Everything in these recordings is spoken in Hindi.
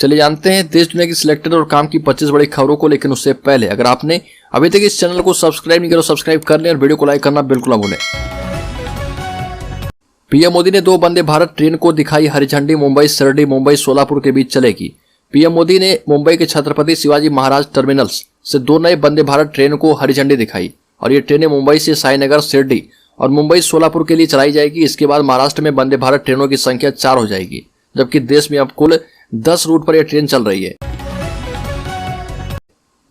चलिए जानते हैं देश दुनिया की सिलेक्टेड और काम की 25 बड़ी खबरों को। लेकिन उससे पहले अगर आपने अभी तक इस चैनल को सब्सक्राइब नहीं किया तो सब्सक्राइब कर लें और वीडियो को लाइक करना बिल्कुल ना भूलें। पीएम मोदी ने 2 वंदे भारत ट्रेन को दिखाई हरी झंडी। मुंबई शिरडी मुंबई सोलापुर के बीच चलेगी। पीएम मोदी ने मुंबई के छत्रपति शिवाजी महाराज टर्मिनल्स से 2 नए वंदे भारत ट्रेन को हरी झंडी दिखाई और ये ट्रेनें मुंबई से साईनगर, शिरडी और मुंबई सोलापुर के लिए चलाई जाएगी। इसके बाद महाराष्ट्र में वंदे भारत ट्रेनों की संख्या 4 हो जाएगी, जबकि देश में अब कुल 10 रूट पर यह ट्रेन चल रही है।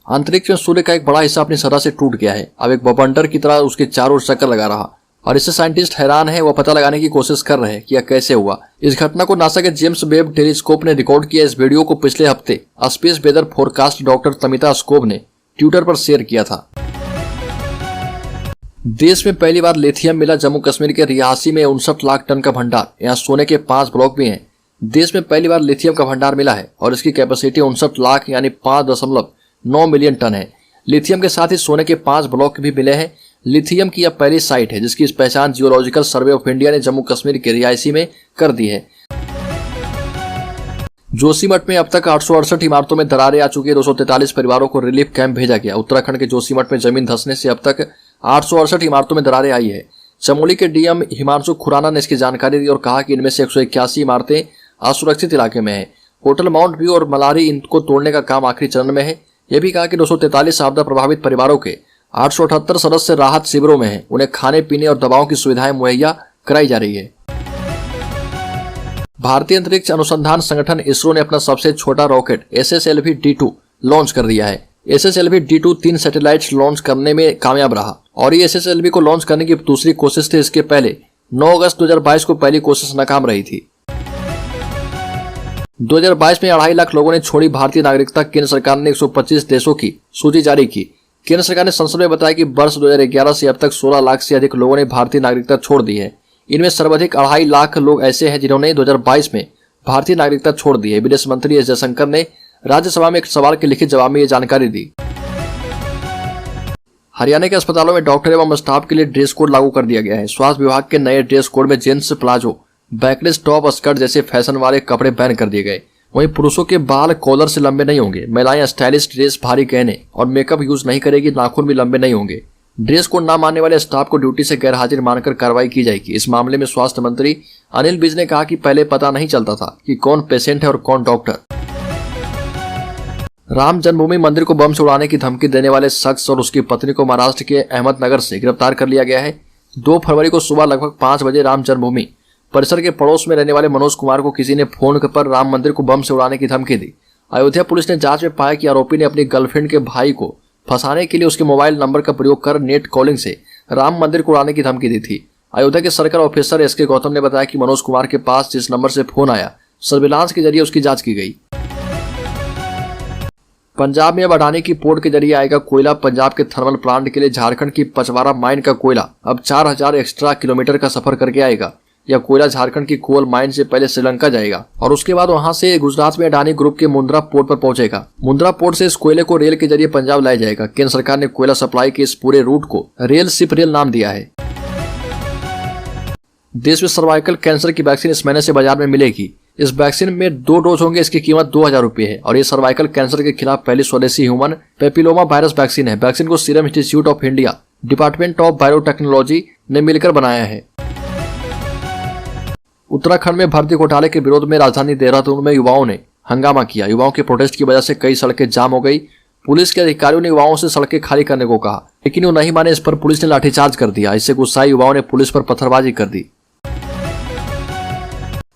अंतरिक्ष में सूर्य का एक बड़ा हिस्सा अपनी सतह से टूट गया है। अब एक बवंडर की तरह उसके चारों ओर चक्कर लगा रहा और इससे साइंटिस्ट हैरान है। वह पता लगाने की कोशिश कर रहे हैं कि यह कैसे हुआ। इस घटना को नासा के जेम्स वेब टेलीस्कोप ने रिकॉर्ड किया। इस वीडियो को पिछले हफ्ते स्पेस वेदर फोरकास्ट डॉक्टर तमिता स्कोब ने ट्विटर पर शेयर किया था। देश में पहली बार लिथियम मिला। जम्मू कश्मीर के रियासी में 59 लाख टन का भंडार। यहाँ सोने के 5 ब्लॉक भी हैं। देश में पहली बार लिथियम का भंडार मिला है और इसकी कैपेसिटी 59 लाख यानी 5.9 मिलियन टन है। लिथियम के साथ ही सोने के 5 ब्लॉक भी मिले हैं। लिथियम की यह पहली साइट है जिसकी पहचान जियोलॉजिकल सर्वे ऑफ इंडिया ने जम्मू कश्मीर के रियासी में कर दी है। जोशीमठ में अब तक 868 इमारतों में दरारें आ चुकी है। 243 परिवारों को रिलीफ कैंप भेजा गया। उत्तराखंड के जोशीमठ में जमीन धंसने से अब तक 868 इमारतों में दरारें आई है। चमोली के डीएम हिमांशु खुराना ने इसकी जानकारी दी और कहा कि इनमें से 181 इमारतें असुरक्षित इलाके में है। होटल माउंट व्यू और मलारी इनको तोड़ने का काम आखिरी चरण में है। यह भी कहा कि 243 आपदा प्रभावित परिवारों के 878 सदस्य राहत शिविरों में हैं। उन्हें खाने पीने और दवाओं की सुविधाएं मुहैया कराई जा रही है। भारतीय अंतरिक्ष अनुसंधान संगठन इसरो ने अपना सबसे छोटा रॉकेट SSLV-D2 लॉन्च कर दिया है। SSLV-D2 3 सैटेलाइट्स लॉन्च करने में कामयाब रहा और ये SSLV को लॉन्च करने की दूसरी कोशिश थी। इसके पहले 9 अगस्त 2022 को पहली कोशिश नाकाम रही थी। 2022 में 2.5 लाख लोगों ने छोड़ी भारतीय नागरिकता। केंद्र सरकार ने 125 देशों की सूची जारी की। केंद्र सरकार ने संसद में बताया कि वर्ष 2011 से अब तक 16 लाख से अधिक लोगों ने भारतीय नागरिकता छोड़ दी है। इनमें सर्वाधिक 2.5 लाख लोग ऐसे हैं जिन्होंने 2022 में भारतीय नागरिकता छोड़ दी है। विदेश मंत्री एस जयशंकर ने राज्यसभा में एक सवाल के लिखित जवाब में यह जानकारी दी। हरियाणा के अस्पतालों में डॉक्टर एवं स्टाफ के लिए ड्रेस कोड लागू कर दिया गया है। स्वास्थ्य विभाग के नए ड्रेस कोड में jeans, palazzo, backless top, skirt जैसे फैशन वाले कपड़े बैन कर दिए गए। वहीं पुरुषों के बाल कॉलर से लंबे नहीं होंगे। महिलाएं स्टाइलिश ड्रेस, भारी गहने और मेकअप यूज नहीं करेगी। नाखून भी लंबे नहीं होंगे। ड्रेस कोड न मानने वाले स्टाफ को ड्यूटी से गैरहाजिर मानकर कार्रवाई की जाएगी। इस मामले में स्वास्थ्य मंत्री अनिल विज ने कहा कि पहले पता नहीं चलता था कि कौन पेशेंट है और कौन डॉक्टर। राम जन्मभूमि मंदिर को बम से उड़ाने की धमकी देने वाले शख्स और उसकी पत्नी को महाराष्ट्र के अहमदनगर से गिरफ्तार कर लिया गया है। 2 फरवरी को सुबह लगभग 5 बजे राम जन्मभूमि परिसर के पड़ोस में रहने वाले मनोज कुमार को किसी ने फोन पर राम मंदिर को बम से उड़ाने की धमकी दी। अयोध्या पुलिस ने जांच में पाया कि आरोपी ने अपनी गर्लफ्रेंड के भाई को फंसाने के लिए उसके मोबाइल नंबर का प्रयोग कर नेट कॉलिंग से राम मंदिर को उड़ाने की धमकी दी थी। अयोध्या के सर्कल ऑफिसर SK गौतम ने बताया कि मनोज कुमार के पास जिस नंबर से फोन आया, सर्विलांस के जरिए उसकी जांच की गई। पंजाब में अब अडानी की पोर्ट के जरिए आएगा कोयला। पंजाब के थर्मल प्लांट के लिए झारखंड की पचवारा माइन का कोयला अब 4000 एक्स्ट्रा किलोमीटर का सफर करके आएगा। यह कोयला झारखंड की कोल माइन से पहले श्रीलंका जाएगा और उसके बाद वहां से गुजरात में अडानी ग्रुप के मुंद्रा पोर्ट पर पहुंचेगा। मुंद्रा पोर्ट से इस कोयले को रेल के जरिए पंजाब लाया जाएगा। केंद्र सरकार ने कोयला सप्लाई के इस पूरे रूट को रेल सिप रेल नाम दिया है। देश में सर्वाइकल कैंसर की वैक्सीन इस महीने से बाजार में मिलेगी। इस वैक्सीन में 2 डोज होंगे। इसकी कीमत 2000 रुपये है और ये सर्वाइकल कैंसर के खिलाफ पहली स्वदेशी ह्यूमन पेपिलोमा वायरस वैक्सीन है। वैक्सीन को serum institute of India, department of biotechnology ने मिलकर बनाया है। उत्तराखंड में भर्ती घोटाले के विरोध में राजधानी देहरादून में युवाओं ने हंगामा किया। युवाओं के प्रोटेस्ट की वजह से कई सड़कें जाम हो गई। पुलिस के अधिकारियों ने युवाओं से सड़कें खाली करने को कहा, लेकिन वो नहीं माने। इस पर पुलिस ने लाठीचार्ज कर दिया। इससे गुस्साए युवाओं ने पुलिस पर पत्थरबाजी कर दी।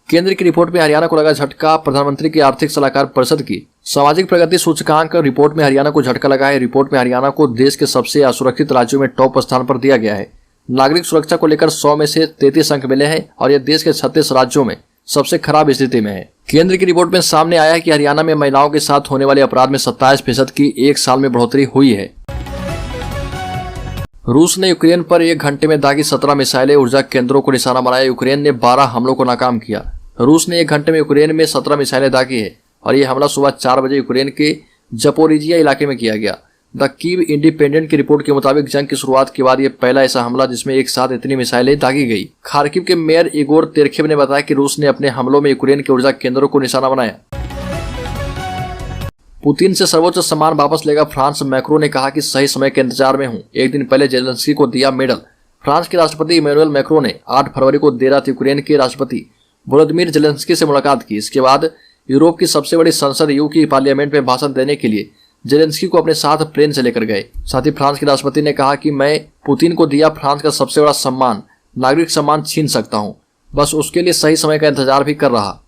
केंद्र की रिपोर्ट में हरियाणा को लगा झटका। प्रधानमंत्री की आर्थिक सलाहकार परिषद की सामाजिक प्रगति सूचकांक रिपोर्ट में हरियाणा को झटका लगा है। रिपोर्ट में हरियाणा को देश के सबसे असुरक्षित राज्यों में टॉप स्थान पर दिया गया है। नागरिक सुरक्षा को लेकर 100 में से 33 अंक मिले हैं और यह देश के 36 राज्यों में सबसे खराब स्थिति में है। केंद्र की रिपोर्ट में सामने आया है कि हरियाणा में महिलाओं के साथ होने वाले अपराध में 27% की 1 साल में बढ़ोतरी हुई है। रूस ने यूक्रेन पर 1 घंटे में दागी 17 मिसाइलें। ऊर्जा केंद्रों को निशाना बनाया। यूक्रेन ने 12 हमलों को नाकाम किया। रूस ने 1 घंटे में यूक्रेन में 17 मिसाइलें दागी है और यह हमला सुबह 4 बजे यूक्रेन के जपोरिजिया इलाके में किया गया। द कीव इंडिपेंडेंट की रिपोर्ट के मुताबिक जंग की शुरुआत के बाद यह पहला ऐसा हमला जिसमें एक साथ इतनी मिसाइलें दागी गई। खार्किव के मेयर इगोर तेरखेव ने बताया कि रूस ने अपने हमलों में यूक्रेन के ऊर्जा केंद्रों को निशाना बनाया। पुतिन से सर्वोच्च सम्मान वापस लेगा फ्रांस। मैक्रो ने कहा कि सही समय के इंतजार में हूं। एक दिन पहले जेलेंस्की को दिया मेडल। फ्रांस के राष्ट्रपति इमैनुअल मैक्रो ने 8 फरवरी को देर रात यूक्रेन के राष्ट्रपति वोलोदिमीर जेलेंस्की से मुलाकात की। इसके बाद यूरोप की सबसे बड़ी संसद EU की पार्लियामेंट में भाषण देने के लिए जेलेंस्की को अपने साथ प्लेन से लेकर गए। साथ ही फ्रांस के राष्ट्रपति ने कहा कि मैं पुतिन को दिया फ्रांस का सबसे बड़ा सम्मान, नागरिक सम्मान छीन सकता हूं। बस उसके लिए सही समय का इंतजार भी कर रहा।